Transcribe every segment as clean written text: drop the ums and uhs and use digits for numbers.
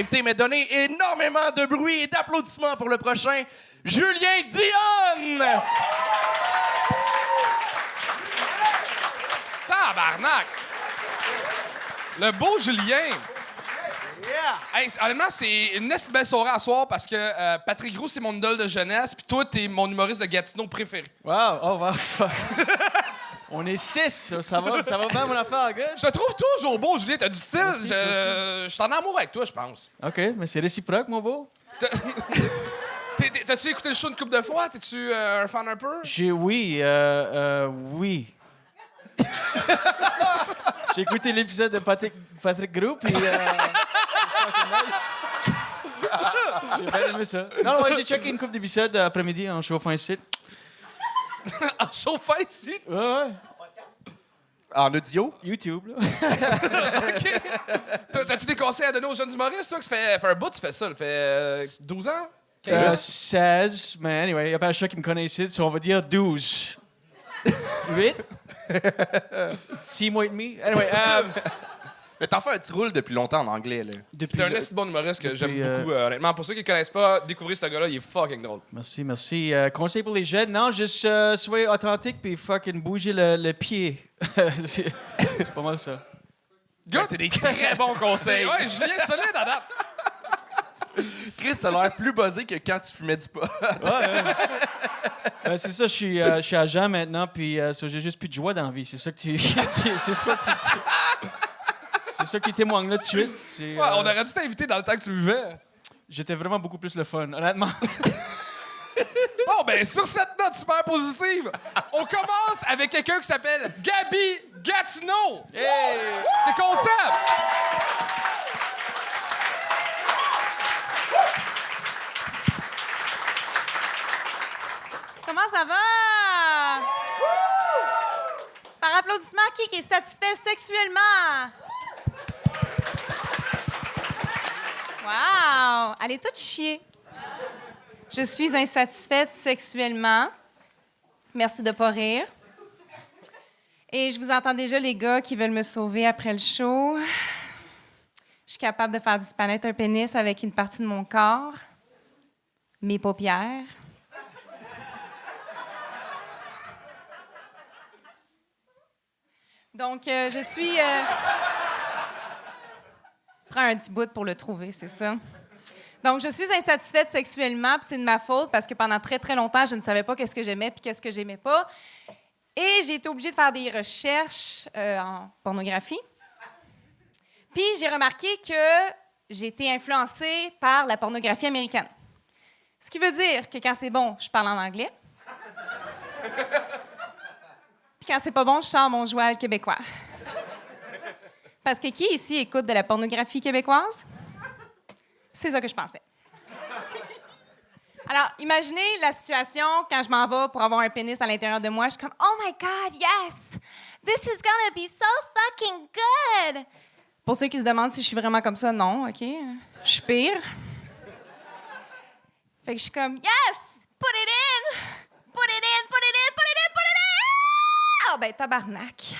invité m'a donné énormément de bruit et d'applaudissements pour le prochain, Julien Dionne! Tabarnak! Le beau Julien! Hey, honnêtement, c'est une assez belle soirée à soir parce que Patrick Gros, c'est mon idole de jeunesse, puis toi, t'es mon humoriste de Gatineau préféré. Wow, oh wow, fuck. On est 6, ça va bien mon affaire, gars? Je te trouve toujours beau, Julien, t'as du style. Merci, Je suis en amour avec toi, je pense. OK, mais c'est réciproque, mon beau. T'as-tu écouté le show une couple de fois? T'es-tu un fan un peu? Oui. J'ai écouté l'épisode de Patrick Gros, puis fucking nice. J'ai bien aimé ça. Non, ouais, j'ai checké une couple d'épisodes après-midi en chauffant ici. En chauffant ici? Ouais. En audio? YouTube, là. OK. T'as-tu des conseils à donner aux jeunes humoristes, toi, que ça fait un bout, tu fais ça? Ça fait 12 ans? 15 ans? 16, mais anyway, il n'y a pas un chat qui me connaît ici, so on va dire 12. 8? 6 mois et demi? Anyway, Mais t'en fais un petit rôle depuis longtemps en anglais, là. C'est un assez bon humoriste que j'aime beaucoup, honnêtement. Pour ceux qui ne connaissent pas, découvrez ce gars-là, il est fucking drôle. Merci. Conseil pour les jeunes? Non, juste soyez authentique puis fucking bouger le pied. c'est pas mal ça. Good. C'est des très bons conseils. Ouais, Julien, solide à date. Chris, t'as l'air plus buzzé que quand tu fumais du pot. Ouais. C'est ça, je suis agent maintenant, puis j'ai juste plus de joie dans la vie. C'est ça que tu... c'est ça qui témoigne là tout de suite. Ouais, on aurait dû t'inviter dans le temps que tu vivais. J'étais vraiment beaucoup plus le fun, honnêtement. Bon, ben, sur cette note super positive, on commence avec quelqu'un qui s'appelle Gabi Gatineau. Hey! C'est concept. Comment ça va? Par applaudissement, qui est satisfait sexuellement? Wow! Elle est toute chier. Je suis insatisfaite sexuellement. Merci de ne pas rire. Et je vous entends déjà, les gars, qui veulent me sauver après le show. Je suis capable de faire disparaître un pénis avec une partie de mon corps. Mes paupières. Donc, je suis... Prends un petit bout pour le trouver, c'est ça. Donc, je suis insatisfaite sexuellement, puis c'est de ma faute parce que pendant très, très longtemps, je ne savais pas qu'est-ce que j'aimais puis qu'est-ce que j'aimais pas. Et j'ai été obligée de faire des recherches en pornographie. Puis, j'ai remarqué que j'ai été influencée par la pornographie américaine. Ce qui veut dire que quand c'est bon, je parle en anglais. Puis quand c'est pas bon, je sors mon joual québécois. Parce que qui ici écoute de la pornographie québécoise? C'est ça que je pensais. Alors, imaginez la situation quand je m'en vais pour avoir un pénis à l'intérieur de moi. Je suis comme, oh my God, yes! This is gonna be so fucking good! Pour ceux qui se demandent si je suis vraiment comme ça, non, OK? Je suis pire. Fait que je suis comme, yes! Put it in! Put it in, put it in, put it in, put it in! Ah, ben, tabarnak.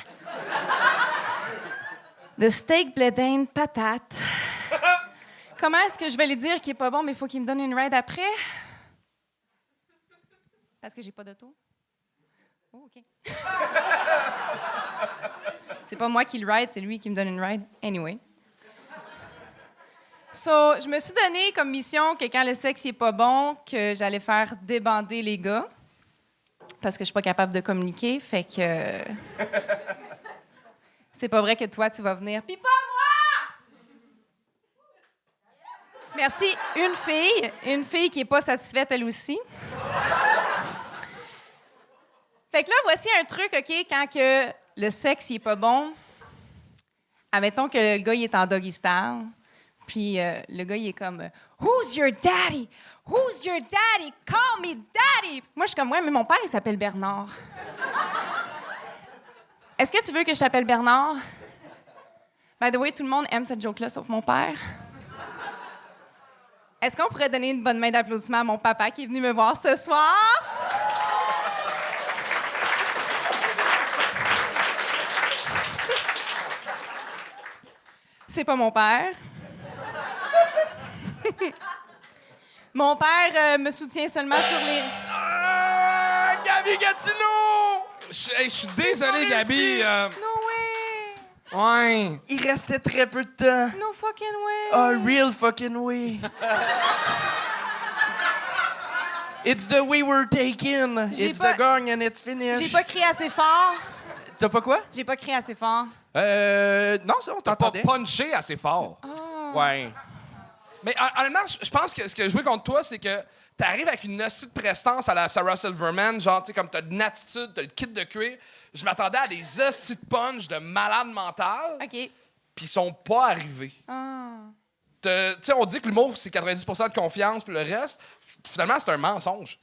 De steak, blé d'Inde, patate. Comment est-ce que je vais lui dire qu'il est pas bon, mais il faut qu'il me donne une ride après? Parce que j'ai pas d'auto. Oh, OK. C'est pas moi qui le ride, c'est lui qui me donne une ride. Anyway. So, je me suis donné comme mission que quand le sexe n'est pas bon, que j'allais faire débander les gars. Parce que je suis pas capable de communiquer, fait que... C'est pas vrai que toi, tu vas venir. Puis pas moi! Merci. Une fille qui est pas satisfaite, elle aussi. Fait que là, voici un truc, OK, quand que le sexe il est pas bon. Admettons que le gars, il est en doggy style. Puis le gars, il est comme « Who's your daddy? Who's your daddy? Call me daddy! » Moi, je suis comme « Ouais, mais mon père, il s'appelle Bernard. » Est-ce que tu veux que je t'appelle Bernard? By the way, tout le monde aime cette joke-là, sauf mon père. Est-ce qu'on pourrait donner une bonne main d'applaudissement à mon papa qui est venu me voir ce soir? C'est pas mon père. Mon père me soutient seulement sur les... Ah, Gabi Gatineau! Je suis désolé, Gabi. No way! Ouais. Il restait très peu de temps. No fucking way! A real fucking way. It's the way we're taken. J'ai It's pas- the gong and it's finished. J'ai pas crié assez fort. T'as pas quoi? J'ai pas crié assez fort. Non, ça, on T'as pas t'entendait. punché assez fort. Ouais. Mais honnêtement, je pense que ce que je veux contre toi, c'est que t'arrives avec une hostie de prestance à la Sarah Silverman, genre, tu sais, comme t'as une attitude, t'as le kit de cuir. Je m'attendais à des hosties de punch de malade mental, OK. puis ils sont pas arrivés. Ah. Tu sais, on dit que l'humour, c'est 90% de confiance, puis le reste, finalement, c'est un mensonge.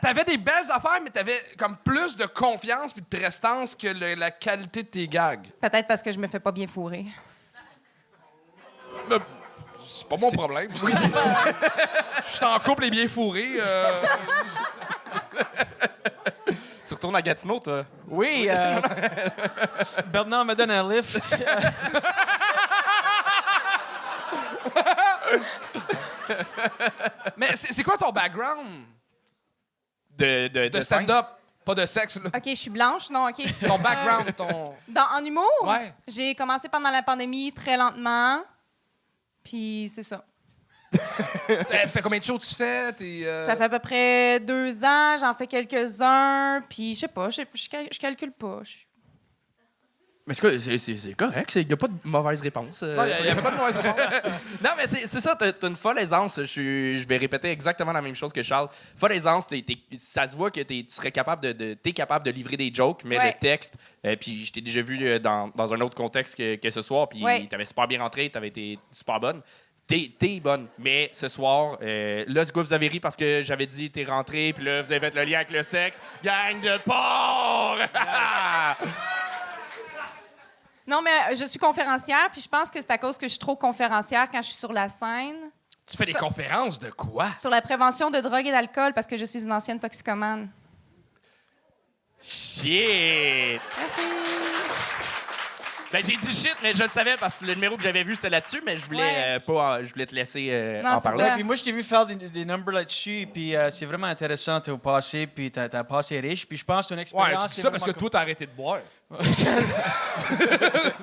T'avais des belles affaires, mais t'avais comme plus de confiance puis de prestance que la qualité de tes gags. Peut-être parce que je me fais pas bien fourrer. C'est pas mon problème. Je suis en couple et bien fourré. Tu retournes à Gatineau, toi? Oui, Bernard me donne un lift. Mais c'est quoi ton background De stand-up? Pas de sexe, là. OK, je suis blanche? Non, OK. Ton background, ton... En humour? Ouais. J'ai commencé pendant la pandémie très lentement. Puis c'est ça. Fait combien de shows tu fais? Ça fait à peu près 2 ans. J'en fais quelques-uns. Puis je sais pas, je calcule pas. Mais c'est correct, il n'y a pas de mauvaise réponse. Non, il n'y avait pas de mauvaise réponse. Non, mais c'est ça, t'as une folle aisance. Je vais répéter exactement la même chose que Charles. Folle aisance, ça se voit que tu serais capable t'es capable de livrer des jokes, mais Ouais. le texte, puis je t'ai déjà vu dans un autre contexte que ce soir, puis Ouais. t'avais super bien rentré, t'avais été super bonne. T'es bonne, mais ce soir, là, ce gars, vous avez ri parce que j'avais dit t'es rentré, puis là, vous avez fait le lien avec le sexe. Gang de porc! Non, mais je suis conférencière. Puis je pense que c'est à cause que je suis trop conférencière quand je suis sur la scène. Tu fais des conférences de quoi? Sur la prévention de drogue et d'alcool parce que je suis une ancienne toxicomane. Shit! Merci. Ben, j'ai dit shit, mais je le savais parce que le numéro que j'avais vu, c'était là-dessus, mais je voulais Ouais. pas, je voulais te laisser Non, en c'est parler. ça. Puis moi, je t'ai vu faire des numbers là-dessus, puis c'est vraiment intéressant, t'es au passé, puis t'as un passé riche, puis je pense que ton Ouais, expérience... tu dis ça parce que toi, t'as arrêté de boire.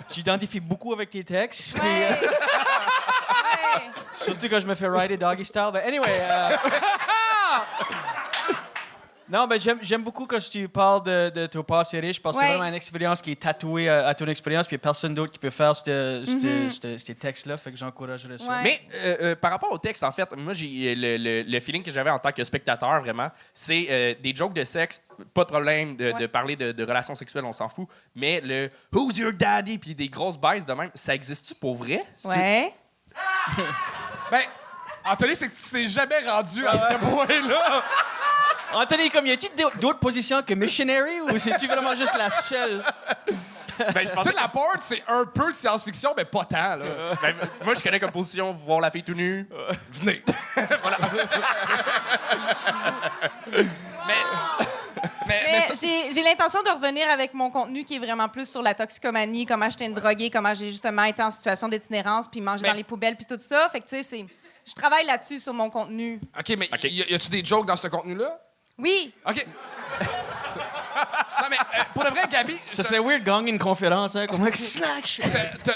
J'identifie beaucoup avec tes textes, puis, Ouais. Ouais. surtout quand je me fais rider doggy style. But anyway... Non, ben j'aime beaucoup quand tu parles de ton passé riche, parce que Ouais. c'est vraiment une expérience qui est tatouée à ton expérience, puis il n'y a personne d'autre qui peut faire ces textes-là, fait que j'encouragerais ça. Ouais. Mais par rapport au texte, en fait, moi, j'ai le feeling que j'avais en tant que spectateur, vraiment, c'est des jokes de sexe, pas de problème de parler de relations sexuelles, on s'en fout, mais le « Who's your daddy? » puis des grosses baisses de même, ça existe-tu pour vrai? Ouais. Ben, Anthony, c'est que tu t'es jamais rendu à ce point-là. Anthony, comme y a-t-il d'autres positions que missionary, ou c'est-tu vraiment juste la seule? Ben, je Tu pensais sais, la porn, c'est un peu de science-fiction, mais pas tant, là. ben, moi, je connais comme position voir la fille tout nue. Venez. Mais Mais ça- j'ai l'intention de revenir avec mon contenu qui est vraiment plus sur la toxicomanie, comment j'étais une droguée, comment j'ai justement été en situation d'itinérance, puis manger Mais- dans les poubelles, puis tout ça. Fait que, tu sais, je travaille là-dessus sur mon contenu. OK, mais y a-tu des jokes dans ce contenu-là? Oui, OK. Non, mais pour de vrai, Gabi, Ça serait weird gagner une conférence, hein? Comment que slack?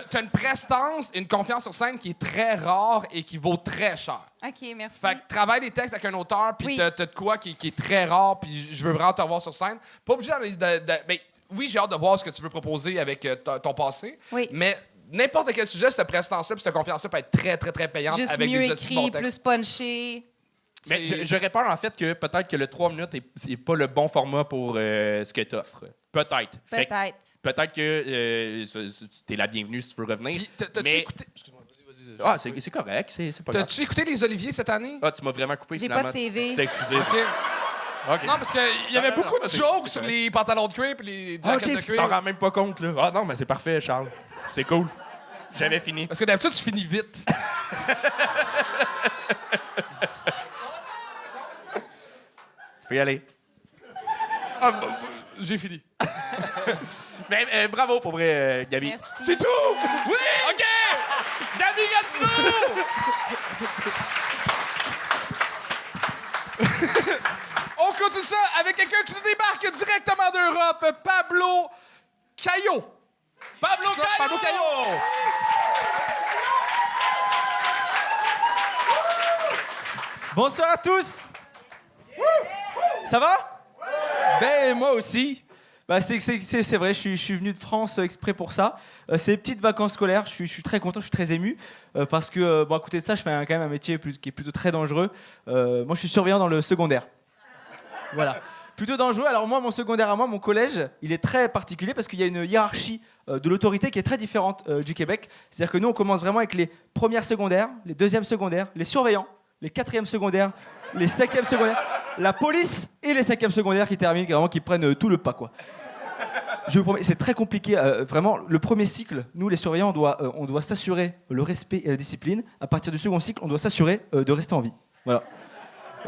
t'as une prestance et une confiance sur scène qui est très rare et qui vaut très cher. OK, merci. Fait que travaille des textes avec un auteur, puis Oui. t'as de quoi qui est très rare, puis je veux vraiment te revoir sur scène. Pas obligé ben, oui, j'ai hâte de voir ce que tu veux proposer avec ton passé, Oui. mais n'importe quel sujet, cette prestance-là puis cette confiance-là peut être très, très, très payante Juste avec mieux des hosties de bons écrit, textes. plus punché. Mais j'aurais peur, en fait, que peut-être que le 3 minutes c'est pas le bon format pour ce que tu offres. Peut-être. Fait que Peut-être. peut-être que t'es la bienvenue si tu veux revenir. Puis t'as-tu Mais- écouté... Excuse-moi, vas-y. Ah, c'est correct, c'est pas grave. T'as-tu écouté Les Oliviers cette année? Ah, tu m'as vraiment coupé, J'ai finalement. pas de TV. Tu t'es excusé. OK. OK. Non, parce qu'il y avait Non, beaucoup non, de c'est- jokes c'est sur correct. les pantalons de cuir et les Ah, jackets OK, de puis tu t'en cuir. rends même pas compte, là. Ah non, mais c'est parfait, Charles. C'est cool. J'avais fini. Parce que d'habitude, tu finis vite. Tu peux y aller. Ah, j'ai fini. Mais bravo pour vrai, Gabi. Merci. C'est tout! Oui! OK! Gabi Gatineau! On continue ça avec quelqu'un qui nous débarque directement d'Europe, Pablo Caillot. Pablo Caillot! Bonsoir à tous. Ça va? Ben, moi aussi. Bah, c'est vrai, je suis venu de France exprès pour ça. C'est les petites vacances scolaires, je suis très content, je suis très ému. Parce que, bon, à côté de ça, je fais quand même un métier qui est plutôt très dangereux. Moi, je suis surveillant dans le secondaire. Voilà. Plutôt dangereux. Alors moi, mon secondaire à moi, mon collège, il est très particulier parce qu'il y a une hiérarchie de l'autorité qui est très différente du Québec. C'est-à-dire que nous, on commence vraiment avec les premières secondaires, les deuxièmes secondaires, les surveillants, les quatrièmes secondaires, les cinquièmes secondaires, la police et les cinquièmes secondaires qui terminent, vraiment, qui prennent tout le pas, quoi. Je vous promets, c'est très compliqué. Vraiment, le premier cycle, nous, les surveillants, on doit s'assurer le respect et la discipline. À partir du second cycle, on doit s'assurer de rester en vie. Voilà.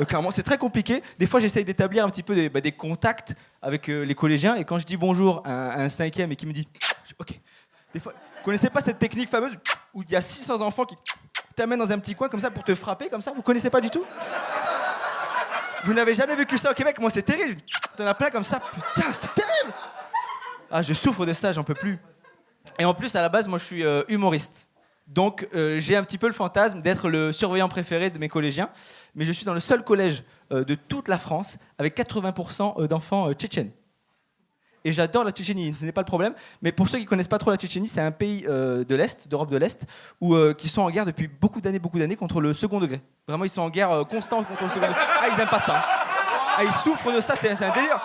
Clairement, c'est très compliqué. Des fois, j'essaye d'établir un petit peu des contacts avec les collégiens. Et quand je dis bonjour à un cinquième et qu'il me dit « OK ». Des fois, vous ne connaissez pas cette technique fameuse où il y a 600 enfants qui t'amènent dans un petit coin comme ça pour te frapper comme ça? Vous ne connaissez pas du tout? Vous n'avez jamais vécu ça au Québec? Moi, c'est terrible. T'en as plein comme ça. Putain, c'est terrible. Ah, je souffre de ça, j'en peux plus. Et en plus, à la base, moi, je suis humoriste. Donc, j'ai un petit peu le fantasme d'être le surveillant préféré de mes collégiens. Mais je suis dans le seul collège de toute la France avec 80% d'enfants tchétchènes. Et j'adore la Tchétchénie, ce n'est pas le problème. Mais pour ceux qui ne connaissent pas trop la Tchétchénie, c'est un pays de l'Est, d'Europe de l'Est, qui sont en guerre depuis beaucoup d'années contre le second degré. Vraiment, ils sont en guerre constante contre le second degré. Ah, ils n'aiment pas ça. Ah, ils souffrent de ça, c'est un délire.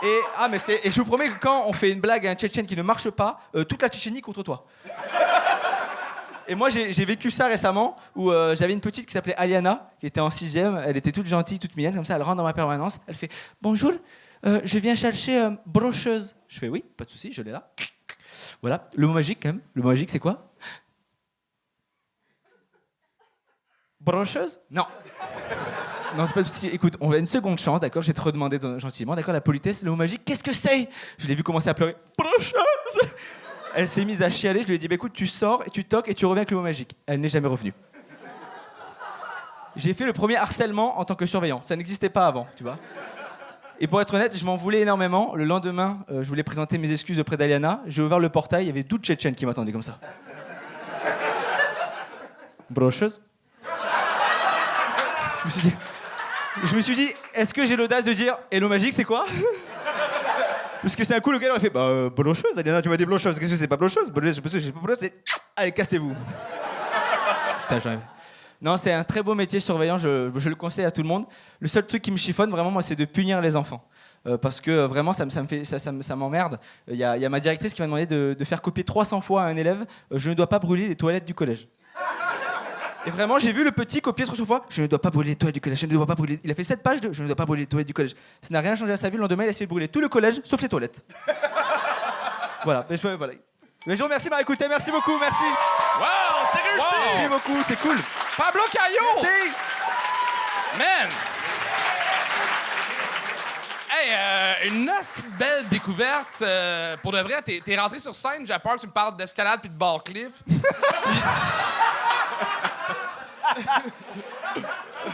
Et je vous promets que quand on fait une blague à un Tchétchène qui ne marche pas, toute la Tchétchénie contre toi. Et moi, j'ai vécu ça récemment, où j'avais une petite qui s'appelait Aliana, qui était en 6e. Elle était toute gentille, toute mignonne, comme ça. Elle rentre dans ma permanence. Elle fait « Bonjour, je viens chercher brocheuse. » Je fais « Oui, pas de souci, je l'ai là. » Voilà. Le mot magique, quand même. Le mot magique, c'est quoi? Brocheuse? Non. Non, c'est pas de souci. Écoute, on a une seconde chance, d'accord? Je vais te redemander gentiment, d'accord? La politesse, le mot magique, qu'est-ce que c'est? Je l'ai vu commencer à pleurer. Brocheuse! Elle s'est mise à chialer, je lui ai dit, bah, écoute, tu sors, et tu toques et tu reviens avec le mot magique. Elle n'est jamais revenue. J'ai fait le premier harcèlement en tant que surveillant. Ça n'existait pas avant, tu vois. Et pour être honnête, je m'en voulais énormément. Le lendemain, je voulais présenter mes excuses auprès d'Aliana. J'ai ouvert le portail, il y avait 12 Tchétchènes qui m'attendaient comme ça. Brocheuse? Je me suis dit, est-ce que j'ai l'audace de dire « Hello magique, c'est quoi ?» Parce que c'est un coup, le gars, il m'a fait « Bah, blocheuse, Aliana, tu m'as dit blocheuse. Qu'est-ce que c'est pas blocheuse? Blocheuse, c'est pas blocheuse, c'est... Allez, cassez-vous. » Putain, j'en ai... Non, c'est un très beau métier, surveillant, je le conseille à tout le monde. Le seul truc qui me chiffonne, vraiment, moi, c'est de punir les enfants. Parce que vraiment, ça m'emmerde. Il y a ma directrice qui m'a demandé de faire copier 300 fois à un élève « Je ne dois pas brûler les toilettes du collège. » Et vraiment, j'ai vu le petit copier 300 fois. Je ne dois pas brûler les toilettes du collège. Je ne dois pas brûler. Il a fait 7 pages de je ne dois pas brûler les toilettes du collège. Ça n'a rien changé à sa vie. Le lendemain, il a essayé de brûler tout le collège, sauf les toilettes. Voilà. Mais je vous remercie de m'avoir écouté. Merci beaucoup. Merci. Wow, c'est réussi! Wow. Merci beaucoup. C'est cool. Pablo Caillot! Merci. Man! Hey, une hostie de belle découverte. Pour de vrai, t'es rentré sur scène, j'ai peur que tu me parles d'escalade puis de barcliff.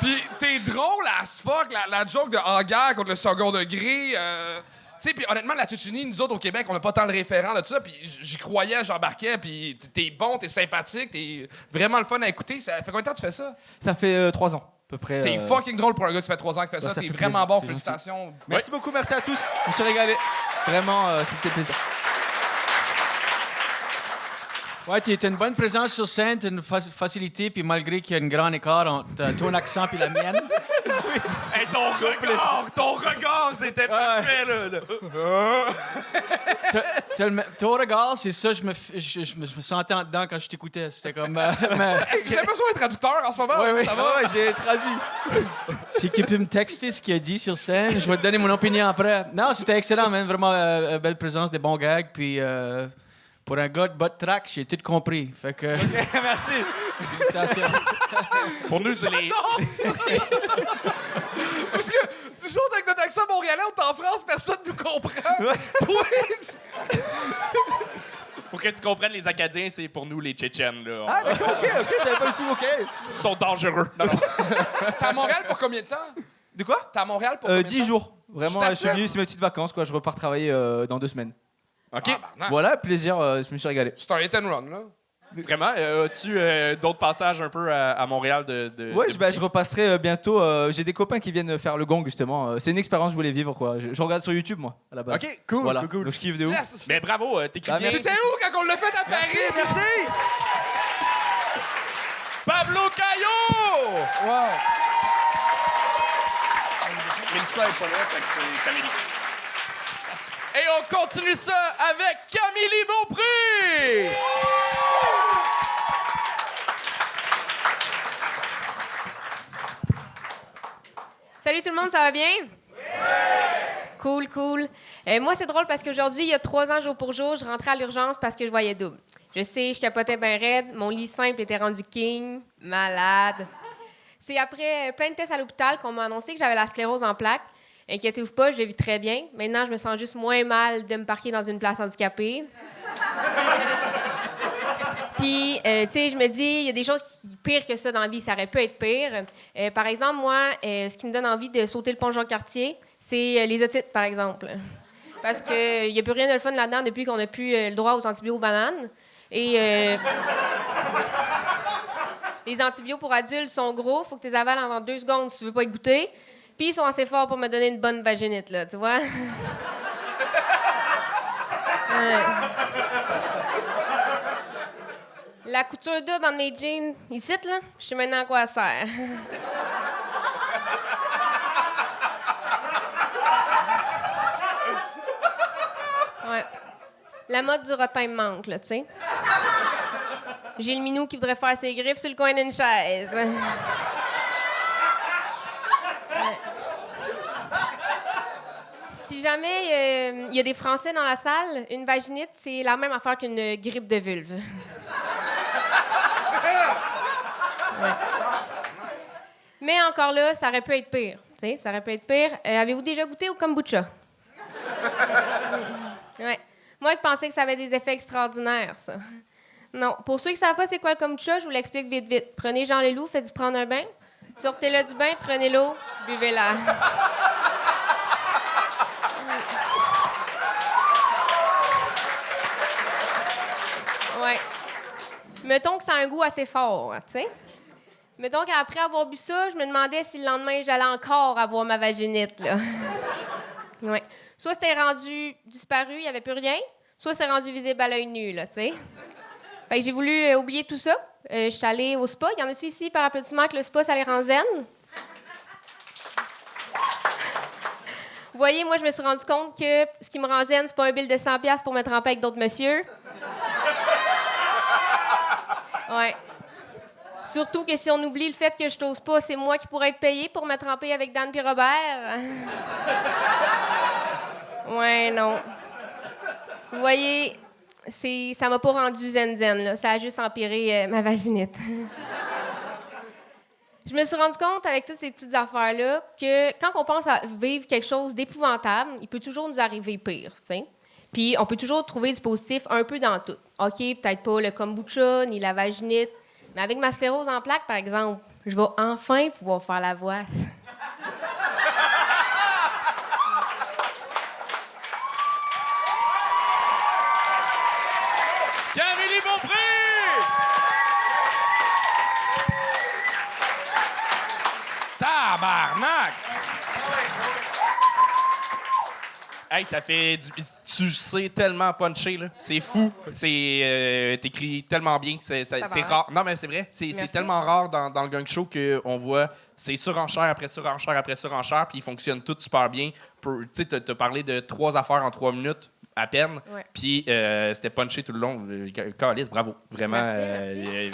Puis t'es drôle as fuck, la joke de en guerre contre le second degré. Tu sais, puis honnêtement, la Tchétchénie, nous autres au Québec, on n'a pas tant le référent de tout ça. Puis j'y croyais, j'embarquais. Puis t'es bon, t'es sympathique, t'es vraiment le fun à écouter. Ça fait combien de temps que tu fais ça? Ça fait 3 ans, à peu près. T'es fucking drôle pour un gars qui fait 3 ans qui fait ça. T'es vraiment bon, félicitations. Merci beaucoup, merci à tous. Je me suis régalé. Vraiment, c'était plaisir. Ouais, tu as une bonne présence sur scène, tu as une facilité, puis malgré qu'il y a un grand écart entre ton accent et la mienne. Oui. Hey, ton regard, c'était parfait, là. Ton regard, c'est ça, je me sentais en dedans quand je t'écoutais. C'était comme... Est-ce que vous avez besoin d'un traducteur en ce moment? Oui, ça va? Ouais, j'ai traduit. Si tu peux me texter ce qu'il a dit sur scène, je vais te donner mon opinion après. Non, c'était excellent, man. Vraiment, belle présence, des bons gags, puis... Pour un gars de bas de track, j'ai tout compris. Fait que... Okay, merci. Félicitations. Pour nous, c'est les... Parce que, nous autres, avec notre accent montréalais, on est en France, personne nous comprend. Ouais. Toi, Pour que tu comprennes, les Acadiens, c'est pour nous les Tchétchènes. Là. Ah, d'accord, ok, j'avais pas du tout, ok. Ils sont dangereux. Non, non. T'es à Montréal pour combien de temps? De quoi? T'es à Montréal pour combien de 10 temps? jours. Vraiment, Tu je suis venu, c'est mes petites vacances, quoi. Je repars travailler dans 2 semaines. OK. Tabarnak. Voilà, plaisir, je me suis régalé. C'est un hit and run, là. Vraiment? As-tu d'autres passages un peu à Montréal de Ouais, je repasserai bientôt. J'ai des copains qui viennent faire le gong, justement. C'est une expérience que je voulais vivre, quoi. Je regarde sur YouTube, moi, à la base. OK, cool, Voilà, cool. donc je kiffe de ouf. Yes. Mais bravo, t'écris Ah, bien. merci. T'étais où quand on l'a fait à Paris? Merci! Pablo Caillot! Wow. Mélissa est pas là, fait que c'est Camélie. Et on continue ça avec Camille Beaupré! Salut tout le monde, ça va bien? Cool, cool. Moi, c'est drôle parce qu'aujourd'hui, il y a 3 ans, jour pour jour, je rentrais à l'urgence parce que je voyais double. Je sais, je capotais bien raide. Mon lit simple était rendu king, malade. C'est après plein de tests à l'hôpital qu'on m'a annoncé que j'avais la sclérose en plaques. Inquiétez-vous pas, je le vis très bien. Maintenant, je me sens juste moins mal de me parquer dans une place handicapée. Puis, tu sais, je me dis, il y a des choses pires que ça dans la vie. Ça aurait pu être pire. Par exemple, moi, ce qui me donne envie de sauter le pont Jean-Cartier, c'est les otites, par exemple. Parce qu'il n'y a plus rien de le fun là-dedans depuis qu'on n'a plus le droit aux antibiotiques bananes. Et les antibiotiques pour adultes sont gros. Il faut que tu les avales en 2 secondes si tu veux pas y goûter. Puis, ils sont assez forts pour me donner une bonne vaginite, là, tu vois? Ouais. La couture double entre mes jeans, ici, là, je sais maintenant à quoi elle sert. Ouais. La mode du rotin me manque, là, tu sais. J'ai le minou qui voudrait faire ses griffes sur le coin d'une chaise. Ouais. Si jamais il y a des Français dans la salle, une vaginite, c'est la même affaire qu'une grippe de vulve. Ouais. Mais encore là, ça aurait pu être pire. Tu sais, ça aurait pu être pire. Avez-vous déjà goûté au kombucha? Ouais. Moi qui pensais que ça avait des effets extraordinaires, ça. Non. Pour ceux qui ne savent pas c'est quoi le kombucha, je vous l'explique vite, vite. Prenez Jean Leloup, faites-y prendre un bain. Sortez-le du bain, prenez l'eau, buvez-la. Ouais. Mettons que ça a un goût assez fort, tu sais. Mettons qu'après avoir bu ça, je me demandais si le lendemain, j'allais encore avoir ma vaginite, là. Ouais. Soit c'était rendu disparu, il n'y avait plus rien, soit c'est rendu visible à l'œil nu, là, tu sais. Fait que j'ai voulu oublier tout ça. Je suis allée au spa. Il y en a aussi ici, par applaudissement, que le spa, ça les rend zen. Vous voyez, moi, je me suis rendu compte que ce qui me rend zen, c'est pas un bill de 100$ pour me tremper avec d'autres messieurs. Ouais. Surtout que si on oublie le fait que je t'ose pas, c'est moi qui pourrais être payé pour me tremper avec Dan puis Robert. Ouais, non. Vous voyez, ça m'a pas rendu zen-zen, là. Ça a juste empiré ma vaginite. Je me suis rendu compte avec toutes ces petites affaires-là que quand on pense à vivre quelque chose d'épouvantable, il peut toujours nous arriver pire, tu sais. Puis on peut toujours trouver du positif un peu dans tout. OK, peut-être pas le kombucha ni la vaginite, mais avec ma sclérose en plaques, par exemple, je vais enfin pouvoir faire la voix. Camélie Beaupré! Tabarnak! Hey, ça fait du... Tu sais tellement puncher, là. C'est fou. T'écris tellement bien. C'est rare. Non, mais c'est vrai. C'est tellement rare dans le gang show qu'on voit... C'est surenchère après surenchère après surenchère, puis ils fonctionnent tous super bien. Tu sais, t'as parlé de 3 affaires en 3 minutes à peine, Ouais. puis c'était punché tout le long. Calice, bravo. Vraiment. Merci.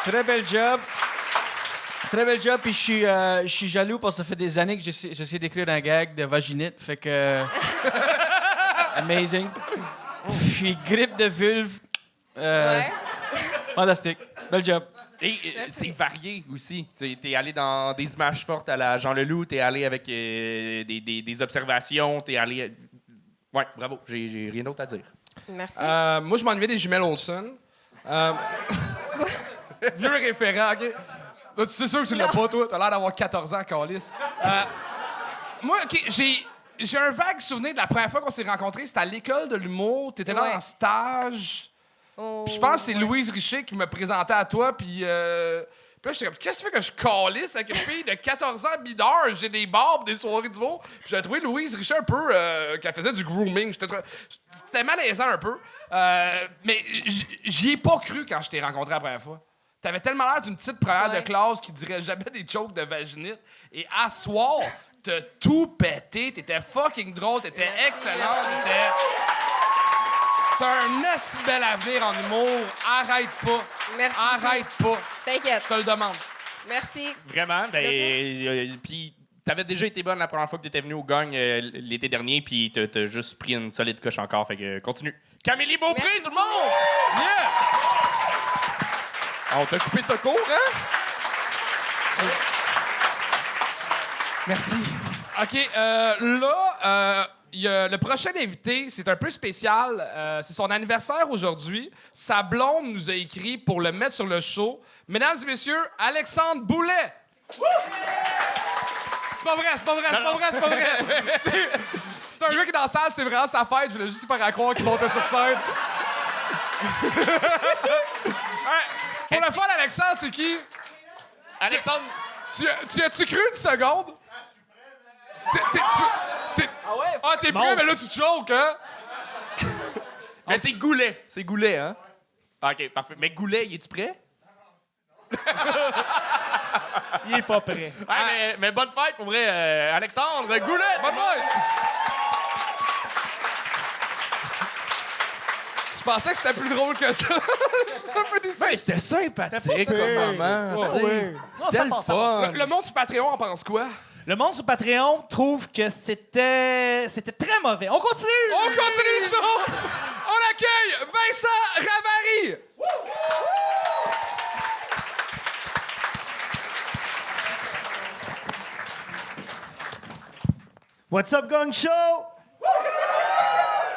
Très bel job. Très bel job, puis je suis jaloux parce que ça fait des années que j'essaie d'écrire un gag de vaginite, fait que... Amazing. Puis grippe de vulve. Ouais. Fantastique. Bel job. Et c'est varié aussi. T'es allé dans des images fortes à la Jean Leloup, t'es allé avec des observations, t'es allé... Ouais, bravo. J'ai rien d'autre à dire. Merci. Moi, je m'ennuyais des jumelles Olsen. Vieux référent, OK? Là, c'est sûr que tu l'as pas, toi. T'as l'air d'avoir 14 ans, Calis. Moi, OK, j'ai un vague souvenir de la première fois qu'on s'est rencontrés. C'était à l'école de l'humour. T'étais là Ouais. en stage. Oh, Puis je pense que c'est Louise Richer qui me présentait à toi. Puis là, j'étais comme, qu'est-ce que tu fais que je calisse avec une fille de 14 ans mineur? J'ai des barbes, des soirées d'humour. Puis j'ai trouvé Louise Richer un peu qu'elle faisait du grooming. C'était malaisant un peu. Mais j'y ai pas cru quand je t'ai rencontré la première fois. T'avais tellement l'air d'une petite première de classe qui dirait jamais des jokes de vaginite. Et à soir, t'as tout pété. T'étais fucking drôle. T'étais excellent. T'as un assez bel avenir en humour. Arrête pas. Merci. Arrête pas. T'inquiète. Je te le demande. Merci. Vraiment. Puis t'avais déjà été bonne la première fois que t'étais venu au Gagne l'été dernier, puis t'as juste pris une solide coche encore. Fait que continue. Camélie Beaupré, Merci. tout le monde! Yeah! On t'a coupé ce cours, hein? Merci. OK, là, le prochain invité, c'est un peu spécial. C'est son anniversaire aujourd'hui. Sa blonde nous a écrit pour le mettre sur le show. Mesdames et messieurs, Alexandre Boulet. C'est pas vrai, c'est pas vrai, c'est pas vrai, c'est pas vrai. C'est un gars qui est dans la salle, c'est vraiment sa fête. Je voulais juste lui faire à croire qu'il montait sur scène. Ouais, pour le fun, Alexandre, c'est qui? Alexandre, Tu as-tu cru une seconde? T'es prêt, mais là, tu te choques, hein? mais c'est Goulet. C'est Goulet, hein? OK, parfait. Mais Goulet, es-tu prêt? Il est pas prêt. Ouais, mais bonne fête, pour vrai. Alexandre, Goulet! Bonne fête! Je pensais que c'était plus drôle que ça. Je suis un peu déçu. Ben, c'était sympathique, C'était pas ce moment. Ouais. tu sais. Ouais. C'était Non, le ça passe, ça fun. Le monde du Patreon en pense quoi? Le monde sur Patreon trouve que c'était très mauvais. On continue! On continue le show! On accueille Vincent Ravary! What's up, Gang Show?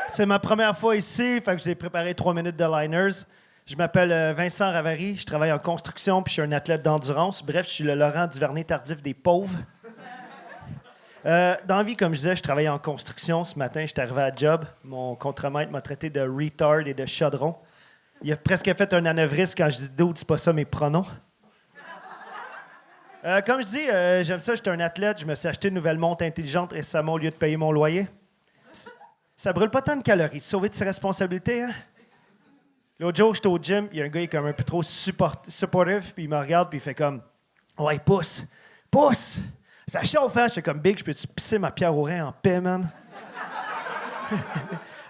C'est ma première fois ici, fait que j'ai préparé 3 minutes de liners. Je m'appelle Vincent Ravary, je travaille en construction puis je suis un athlète d'endurance. Bref, je suis le Laurent Duvernay-Tardif des pauvres. Dans la vie, comme je disais, je travaille en construction. Ce matin, j'étais arrivé à job. Mon contremaître m'a traité de retard et de chaudron. Il a presque fait un anévrisme quand je dis « dude, c'est pas ça mes pronoms ». Comme je dis, j'aime ça, j'étais un athlète. Je me suis acheté une nouvelle montre intelligente récemment au lieu de payer mon loyer. Ça brûle pas tant de calories. Sauver de ses responsabilités, hein? L'autre jour, j'étais au gym, il y a un gars qui est comme un peu trop supportif, puis il me regarde, puis il fait comme « Ouais, pousse! Pousse! » Ça chauffe, hein? J'étais comme « Big, je peux-tu pisser ma pierre au rein en paix, man? »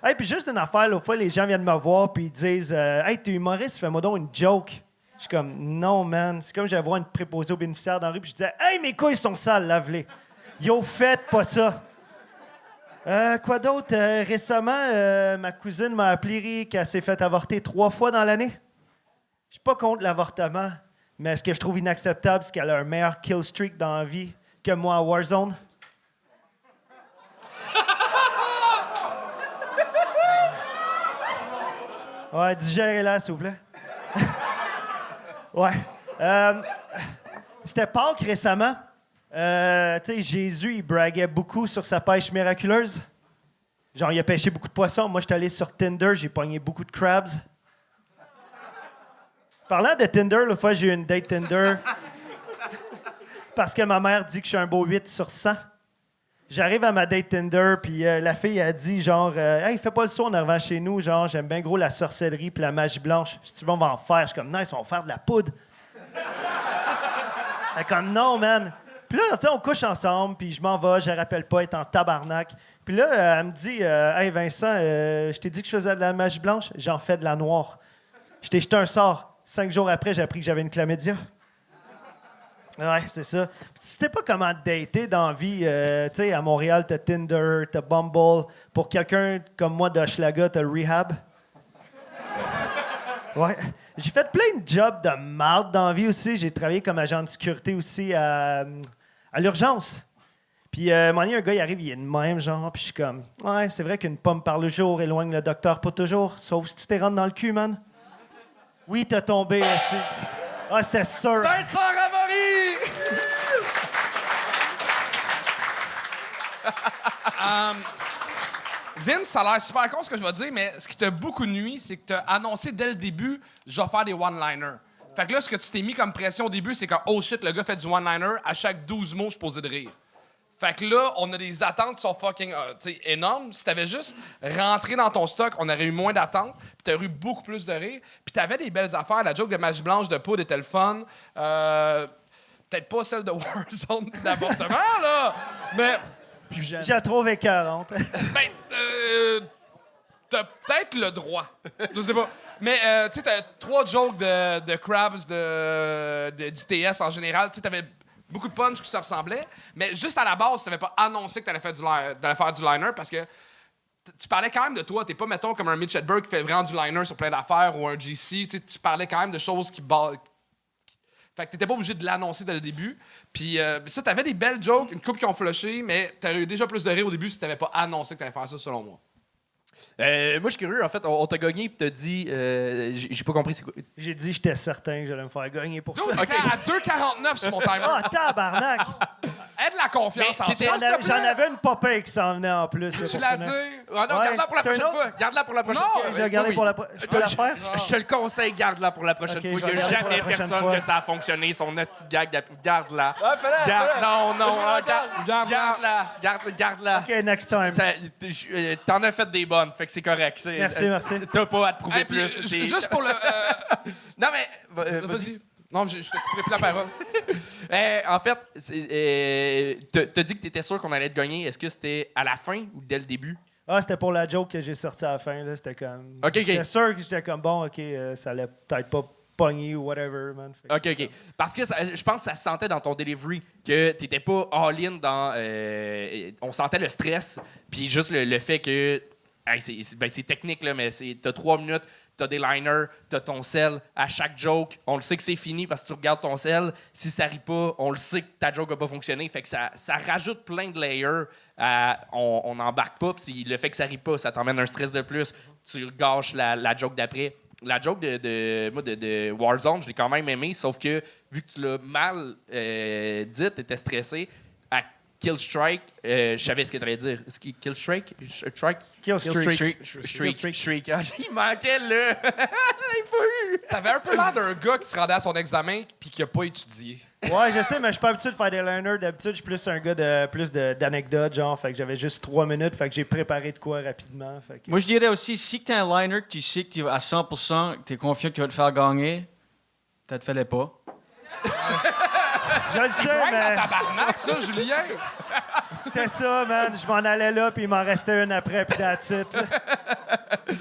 Hey, puis juste une affaire, l'autre fois, les gens viennent me voir, puis ils disent « Hey, t'es humoriste, fais-moi donc une joke. » Je suis comme « Non, man. » C'est comme j'allais voir une préposée aux bénéficiaires dans la rue, puis je disais « Hey, mes couilles sont sales, lave-les. » Yo, faites pas ça. Quoi d'autre? Récemment, ma cousine m'a appelé qu'elle s'est fait avorter 3 fois dans l'année. Je suis pas contre l'avortement, mais ce que je trouve inacceptable, c'est qu'elle a un meilleur kill streak dans la vie que moi à Warzone. Ouais, digérez-la, s'il vous plaît. Ouais. C'était Pâques récemment. Tu sais, Jésus, il braguait beaucoup sur sa pêche miraculeuse. Genre, il a pêché beaucoup de poissons. Moi, j'étais allé sur Tinder, j'ai pogné beaucoup de crabs. Parlant de Tinder, l'autre fois, j'ai eu une date Tinder. Parce que ma mère dit que je suis un beau 8 sur 100. J'arrive à ma date Tinder, puis la fille a dit, genre, hey, fais pas le saut en arrivant chez nous. Genre, j'aime bien gros la sorcellerie puis la magie blanche. Si tu veux, on va en faire. Je suis comme, nice, on va faire de la poudre. Elle est comme, non, man. Puis là, tu sais, on couche ensemble, puis je m'en vais, je la rappelle pas, elle est en tabarnak. Puis là, elle me dit, hey Vincent, je t'ai dit que je faisais de la magie blanche, j'en fais de la noire. Je t'ai jeté un sort. 5 jours après, j'ai appris que j'avais une chlamydia. Ouais, c'est ça. Tu sais pas comment te dater dans la vie. Tu sais, à Montréal, t'as Tinder, t'as Bumble. Pour quelqu'un comme moi d'Hochelaga, t'as Rehab. Ouais. J'ai fait plein de jobs de marde dans la vie aussi. J'ai travaillé comme agent de sécurité aussi à l'urgence. Puis, un moment donné, un gars, il arrive, il est de même, genre, puis je suis comme, ouais, c'est vrai qu'une pomme par le jour éloigne le docteur pas toujours, sauf si tu t'es rentré dans le cul, man. Oui, t'as tombé, esti. Ah, c'était sûr. Vincent Ramori! Vince, ça a l'air super con ce que je vais dire, mais ce qui t'a beaucoup nuit, c'est que t'as annoncé dès le début, je vais faire des one-liners. Fait que là, ce que tu t'es mis comme pression au début, c'est que, oh shit, le gars fait du one-liner, à chaque 12 mots, je suis posé de rire. Fait que là, on a des attentes qui sont fucking énormes. Si t'avais juste rentré dans ton stock, on aurait eu moins d'attentes, puis t'aurais eu beaucoup plus de rire. Puis t'avais des belles affaires. La joke de Magie Blanche de poudre était le fun. Peut-être pas celle de Warzone d'avortement, là, mais... Je la trouve écœurante. T'as peut-être le droit. Je sais pas. Mais, tu sais, t'as 3 jokes de Krabs, d'ITS en général. Tu sais, t'avais beaucoup de punch qui se ressemblaient. Mais juste à la base, t'avais pas annoncé que t'allais faire du liner parce que tu parlais quand même de toi. T'es pas, mettons, comme un Mitch Hedberg qui fait vraiment du liner sur plein d'affaires ou un GC. Tu sais, tu parlais quand même de choses qui... Fait que t'étais pas obligé de l'annoncer dès le début. Puis ça, t'avais des belles jokes, une couple qui ont flushé, mais t'aurais eu déjà plus de rire au début si t'avais pas annoncé que t'allais faire ça, selon moi. Moi, je suis curieux. En fait, on t'a gagné et t'as dit... j'ai pas compris c'est quoi. J'ai dit, j'étais certain que j'allais me faire gagner pour ça. Nous, on était à 2,49 sur mon timer. Ah, tabarnak! Aide la confiance en toi. J'en avais une popée qui s'en venait en plus. Tu l'as dit? Ah non, Ouais, garde-la pour la c'est un prochaine autre? fois. Garde-la pour la prochaine Non, fois. Je vais la garder Oui. pour la Je peux la faire? Je te le conseille, garde-la pour la prochaine Ok, fois. je Il vais n'y a la garder pour la jamais prochaine personne fois. que ça a fonctionné. Son esti de gag, garde-la. fais-la, Garde, fais-la. non, non, Je veux l'entendre. garde-la. Garde-la. OK, next time. T'en as fait des bonnes, fait que c'est correct. Merci. T'as pas à te prouver Hey, puis, plus. juste pour le... Non, mais... vas-y. Non, je te couperai plus la parole. En fait, t'as dit que t'étais sûr qu'on allait te gagner. Est-ce que c'était à la fin ou dès le début? Ah, c'était pour la joke que j'ai sortie à la fin. Là. C'était comme... OK. J'étais sûr que j'étais comme, bon, OK, ça allait peut-être pas pogner ou whatever, man. Fait que OK. Parce que je pense que ça se sentait dans ton delivery que t'étais pas all-in dans... on sentait le stress, puis juste le fait que... Hey, c'est technique, là, mais t'as 3 minutes, t'as des liners, t'as ton sel. À chaque joke, on le sait que c'est fini parce que tu regardes ton sel. Si ça rit pas, on le sait que ta joke a pas fonctionné. Fait que ça rajoute plein de layers. On n'embarque pas. Puis le fait que ça rit pas, ça t'emmène un stress de plus. Tu gâches la joke d'après. La joke de Warzone, je l'ai quand même aimé, sauf que vu que tu l'as mal dit, t'étais stressé. À Killstrike, je savais ce que tu allais dire. Killstrike? Shriek. Ah, il manquait le. Il faut eu. T'avais un peu l'air d'un gars qui se rendait à son examen puis qui a pas étudié. Ouais, je sais, mais je suis pas habitué de faire des liners. D'habitude, je suis plus un gars d'anecdotes, genre. Fait que j'avais juste 3 minutes. Fait que j'ai préparé de quoi rapidement. Fait que... Moi, je dirais aussi, si tu as un liner que tu sais que tu vas à 100%, que tu es confiant que tu vas te faire gagner, peut-être fais-le pas. Je le sais, Ouais, dans mais tabarnak, ça, Julien! c'était ça, man. Je m'en allais là, puis il m'en restait une après, puis that's it. Là.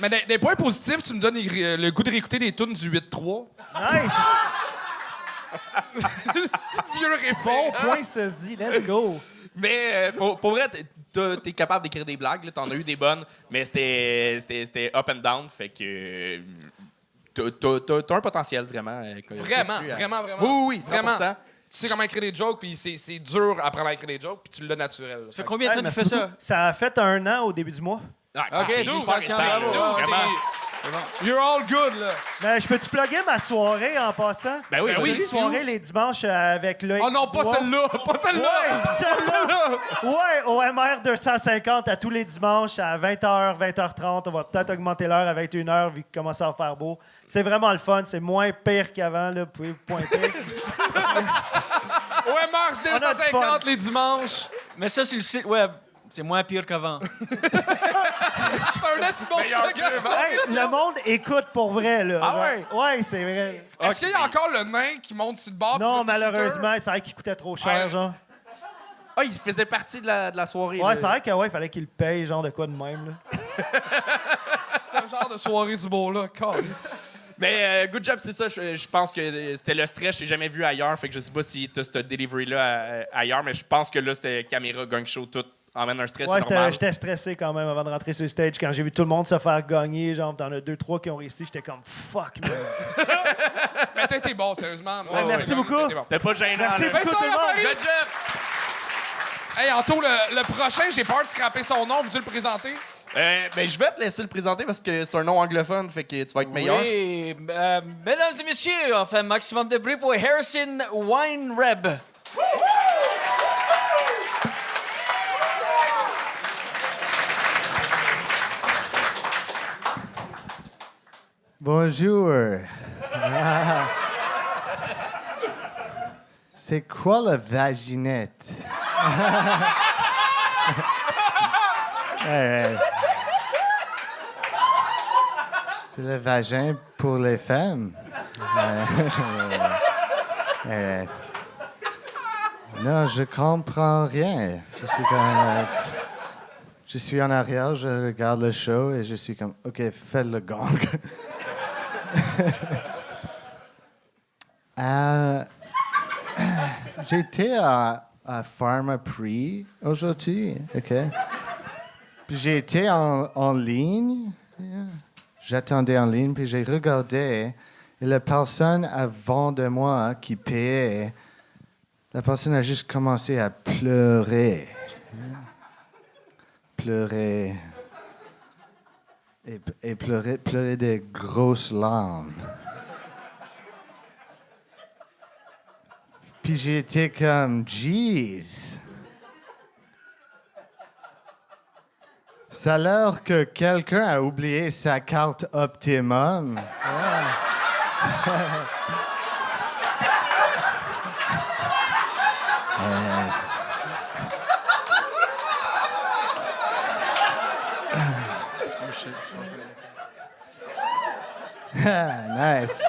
Mais des points positifs, tu me donnes le goût de réécouter des tunes du 8-3. Nice! Vieux réponse. Bon point saisi, let's go. Mais pour vrai, t'es capable d'écrire des blagues. Là, t'en as eu des bonnes, mais c'était up and down. Fait que t'as un potentiel vraiment. Vraiment. Oui, 100%. Vraiment. Tu sais comment écrire des jokes, puis c'est dur à apprendre à écrire des jokes, puis tu l'as naturel. Ça fait combien de temps que tu merci fais ça? beaucoup. Ça a fait 1 an au début du mois. OK, c'est tout, super patient, récent, bravo. là, vraiment. You're all good, là. Mais je peux-tu plugger ma soirée en passant? Ben oui, J'ai oui. une soirée les dimanches avec Loïc. Oh non, pas Dubois. celle-là! Pas celle-là! Ouais, celle-là! Ouais, au MR 250 à tous les dimanches à 20h, 20h30. On va peut-être augmenter l'heure à 21h vu qu'il commence à faire beau. C'est vraiment le fun. C'est moins pire qu'avant, là. Vous pouvez vous pointer. Ouais, Mars On a du fun. 250 les dimanches. Mais ça, sur le site web, c'est moins pire qu'avant. Je fais un esti bon slogan. Hey, le monde écoute pour vrai, là. Ah ouais? Ouais, c'est vrai. Est-ce qu'il y a encore le nain qui monte sur le bord? Non, pour le malheureusement, c'est vrai qu'il coûtait trop cher, Ouais. genre. Ah, il faisait partie de la soirée. Ouais, là. c'est vrai que ouais, fallait qu'il le paye, genre de quoi de même, là. C'est un genre de soirée du beau-là. Calice. Mais good job, c'est ça. Je pense que c'était le stress. Je t'ai jamais vu ailleurs. Fait que je sais pas si t'as ce delivery-là ailleurs, mais je pense que là, c'était caméra, gang show, tout emmène un stress Ouais, normal. j'étais stressé quand même avant de rentrer sur le stage. Quand j'ai vu tout le monde se faire gagner, genre, t'en as 2-3 qui ont réussi, j'étais comme fuck, man. Mais t'as été bon, sérieusement. Ouais, merci beaucoup. T'as été bon. C'était pas gênant. Merci là. beaucoup, tout le monde. Good job! Hey, Anto, le prochain, j'ai peur de scraper son nom. Veux-tu le présenter? Ben, je vais te laisser le présenter parce que c'est un nom anglophone, fait que tu vas être meilleur. Oui, mesdames et messieurs, enfin, maximum de bruit pour Harrison Weinreb. Bonjour. C'est quoi la vaginette? Alright. C'est le vagin pour les femmes. Alright. Non, je comprends rien. Je suis en arrière, je regarde le show et je suis comme, OK, fais le gong. J'étais à Pharma Prix aujourd'hui, OK? Puis j'ai été en ligne. Yeah. J'attendais en ligne, puis j'ai regardé. Et la personne avant de moi qui payait, la personne a juste commencé à pleurer. Yeah. Pleurer. Et pleurer des grosses larmes. Puis j'étais comme, jeez. Ça a l'air que quelqu'un a oublié sa carte Optimum. Nice.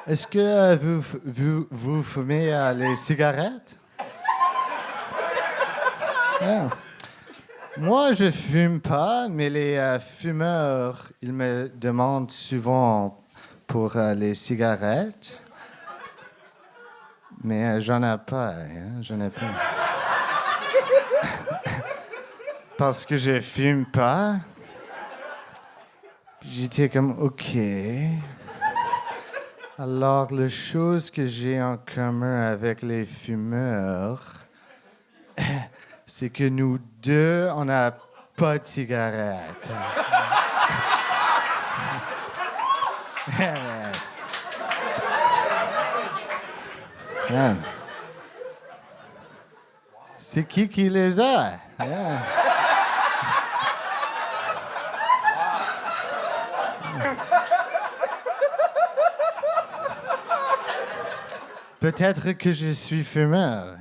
Est-ce que vous fumez les cigarettes? Yeah. Moi, je fume pas, mais les fumeurs, ils me demandent souvent pour les cigarettes. Mais j'en ai pas, hein? J'en ai pas. Parce que je fume pas. J'étais comme, OK. Alors, la chose que j'ai en commun avec les fumeurs, c'est que nous deux, on n'a pas de cigarette. C'est qui les a? Peut-être que je suis fumeur.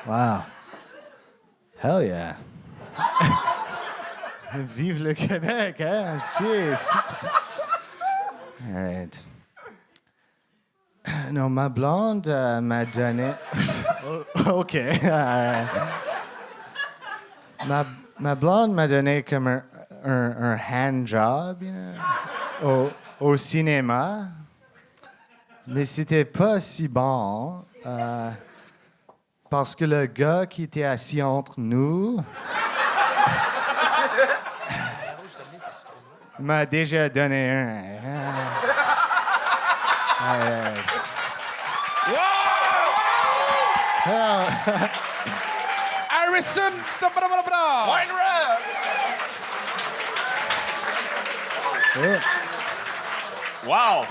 Wow. Hell yeah. Vive le Québec, hein? Jeez. All right. Non, ma blonde m'a donné... OK. Ma blonde m'a donné comme un hand job, you know, au cinéma. Mais c'était pas si bon. Parce que le gars qui était assis entre nous m'a déjà donné un. Harrison! Wow!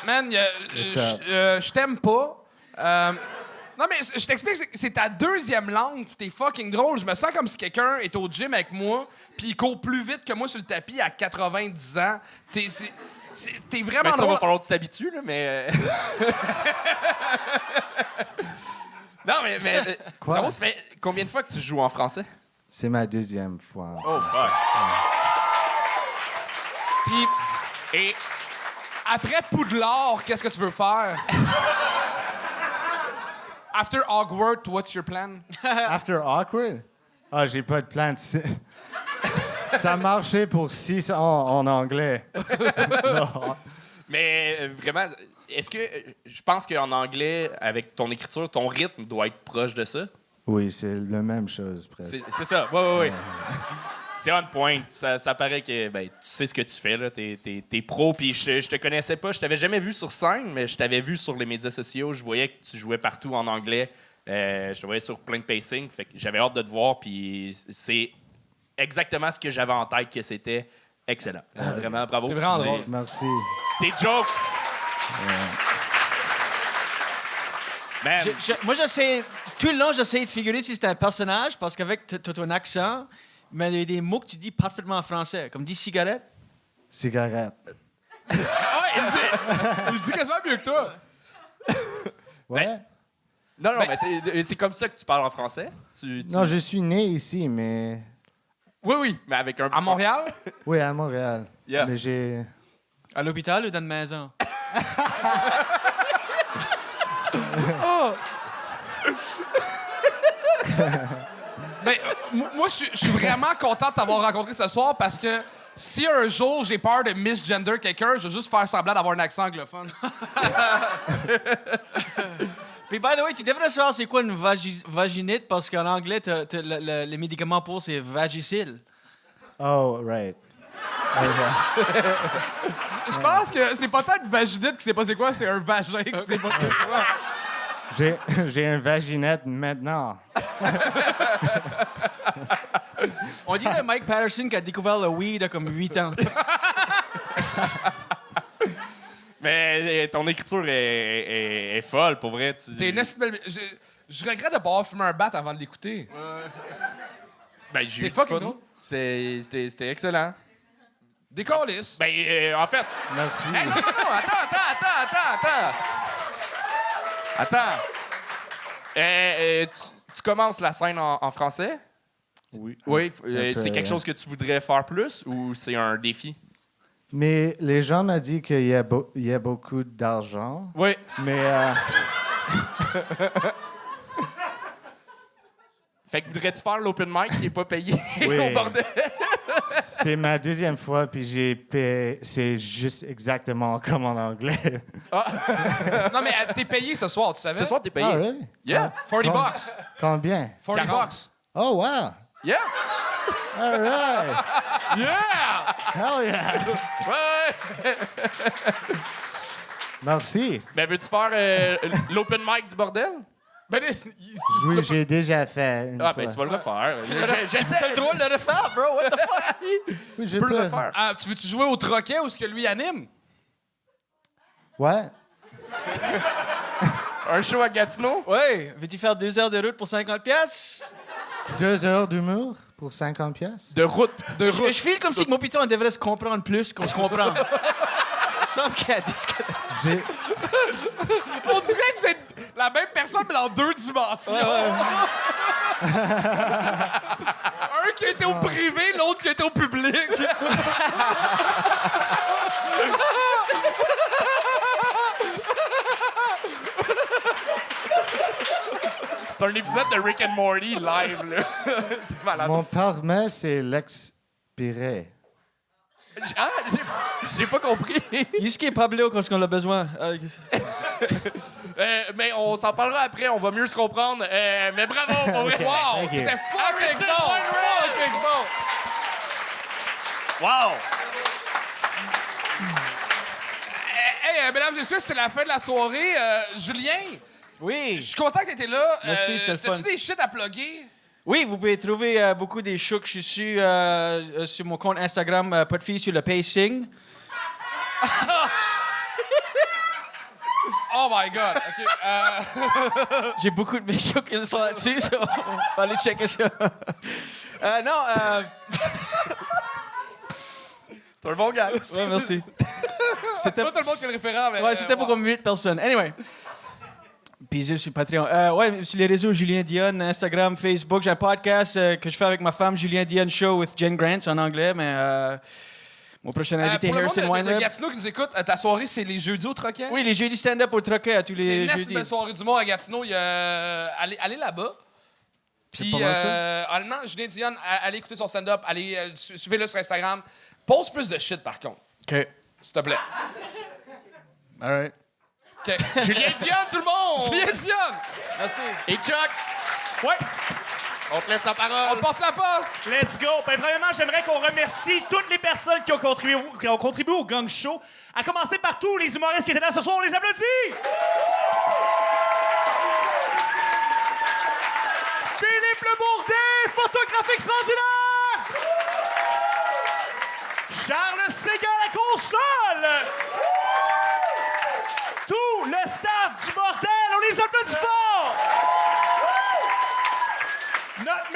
Man, je t'aime pas. Non, mais je t'explique, c'est ta deuxième langue, puis t'es fucking drôle. Je me sens comme si quelqu'un est au gym avec moi, puis il court plus vite que moi sur le tapis à 90 ans. T'es vraiment Ben, ça drôle. va falloir que tu t'habitues, là, mais... Non, mais Quoi? Caro, ça fait combien de fois que tu joues en français? C'est ma deuxième fois. Oh, fuck. Puis, et après Poudlard, qu'est-ce que tu veux faire? After Hogwarts, what's your plan? After awkward? Ah, j'ai pas de plan de... Ça marchait pour 6 en anglais. Non. Mais vraiment, est-ce que... Je pense qu'en anglais, avec ton écriture, ton rythme doit être proche de ça. Oui, c'est la même chose, presque. C'est ça, oui. C'est on point. Ça paraît que tu sais ce que tu fais. T'es pro, puis je te connaissais pas. Je t'avais jamais vu sur scène, mais je t'avais vu sur les médias sociaux. Je voyais que tu jouais partout en anglais. Je te voyais sur plein de pacing. Fait que j'avais hâte de te voir, puis c'est exactement ce que j'avais en tête que c'était. Excellent. Vraiment, bravo. C'est vraiment drôle. Merci. Tes jokes. Man. Moi, tout le long, j'essayais de figurer si c'était un personnage, parce qu'avec ton accent, mais il y a des mots que tu dis parfaitement en français, comme dis cigarette. Cigarette. Il dit quasiment mieux que toi. Ouais? Non, mais c'est comme ça que tu parles en français? Non, je suis né ici, mais... Oui, mais avec un... À Montréal? Oui, à Montréal. Yeah. Mais j'ai... À l'hôpital ou dans une maison? Ben, moi, je suis vraiment content de t'avoir rencontré ce soir parce que si un jour j'ai peur de misgender quelqu'un, je vais juste faire semblant d'avoir un accent anglophone. Puis, by the way, tu devrais savoir c'est quoi une vaginite, parce qu'en anglais, le médicament pour, c'est Vagisil. Oh, right. Je pense que c'est pas tant une vaginite qui sait pas c'est quoi, c'est un vagin qui sait pas c'est quoi. J'ai un vaginette maintenant. On dirait Mike Patterson qui a découvert le weed à comme 8 ans. Mais ton écriture est folle, pour vrai. T'es une belle... Je regrette de pas avoir fumé un bat avant de l'écouter. Ben, j'ai eu T'es du fucking fun. drôle. C'était excellent. Des câlisses. Ben, en fait... Merci. Hey, non, attends. Tu commences la scène en français? Oui. Oui. Un peu, C'est quelque chose que tu voudrais faire plus ou c'est un défi? Mais les gens m'ont dit qu'il y a beaucoup d'argent. Oui. Mais Fait que voudrais-tu faire l'open mic qui n'est pas payé Oui. au bordel? c'est ma deuxième fois, puis j'ai payé. C'est juste exactement comme en anglais. Non, mais t'es payé ce soir, tu savais? Ce soir, t'es payé. Ah, really? Yeah. 40 bucks. Combien? 40 40. bucks. Oh, wow! Yeah. All right! Yeah. Hell yeah! Ouais. Merci. Ben, veux-tu faire l'open mic du bordel? Ben, Oui, j'ai déjà fait une Ah, fois. ben, tu vas le refaire. J'essaie. C'est le drôle de le faire, bro. What the fuck? Oui, je Tu peux le refaire. ah, tu veux-tu jouer au troquet ou ce que lui anime? Ouais. Un show à Gatineau? Ouais. Veux-tu faire 2 heures de route pour 50 pièces? 2 heures d'humour pour 50 pièces. De route. Je file comme si mon piton, on devrait se comprendre plus qu'on se comprend. Il semble qu'il y a des J'ai... On dirait que vous êtes la même personne, mais dans 2 dimensions. Un qui était au privé, l'autre qui était au public. C'est un épisode de Rick and Morty live, là. C'est malade. Mon permis, c'est l'expiré. Ah, j'ai pas compris. Yusuke et Pablo, quand on a besoin. Mais on s'en parlera après, on va mieux se comprendre. Mais bravo, pour vrai. Wow! Thank you. C'était fucking Harrison bon! Monroe. Fucking bon! Wow! Hey, mesdames et messieurs, c'est la fin de la soirée. Julien, je Oui. suis content que tu étais là. Merci, c'était le fun. T'as-tu des shit à plugger? Oui, vous pouvez trouver beaucoup des shows que je suis sur mon compte Instagram, pas de filles sur le pacing. Oh my God! OK. J'ai beaucoup de mes shows qui sont là-dessus, so on va aller checker ça. C'est un bon gars. Ouais, merci. C'est pas tout le monde qui a le référent, mais... Ouais, c'était pour comme 8 personnes. Anyway. Bisous sur Patreon. Ouais, sur les réseaux, Julien Dionne, Instagram, Facebook. J'ai un podcast que je fais avec ma femme, Julien Dionne Show with Jen Grant, en anglais, mais mon prochain invité, pour le Harrison monde de Weinreb. Gatineau qui nous écoute, ta soirée, c'est les jeudis au Troquet? Oui, les jeudis stand-up au Troquet à tous C'est les une jeudis. belle soirée du monde à Gatineau. Allez là-bas. Puis, pas mal ça. honnêtement, Julien Dionne, allez écouter son stand-up. Allez, suivez-le sur Instagram. Pose plus de shit, par contre. OK. S'il te plaît. All right. OK. Julien Dionne, tout le monde! Julien Dionne! Merci. Et Chuck! Ouais. On te laisse la On parole. passe la porte. Let's go! Ben, premièrement, j'aimerais qu'on remercie toutes les personnes qui ont contribué au Gang Show, à commencer par tous les humoristes qui étaient là ce soir. On les applaudit! Philippe Le Bourdet, photographe extraordinaire! Charles Séguin à la console! Tout le staff du bordel, on les applaudit fort! Notre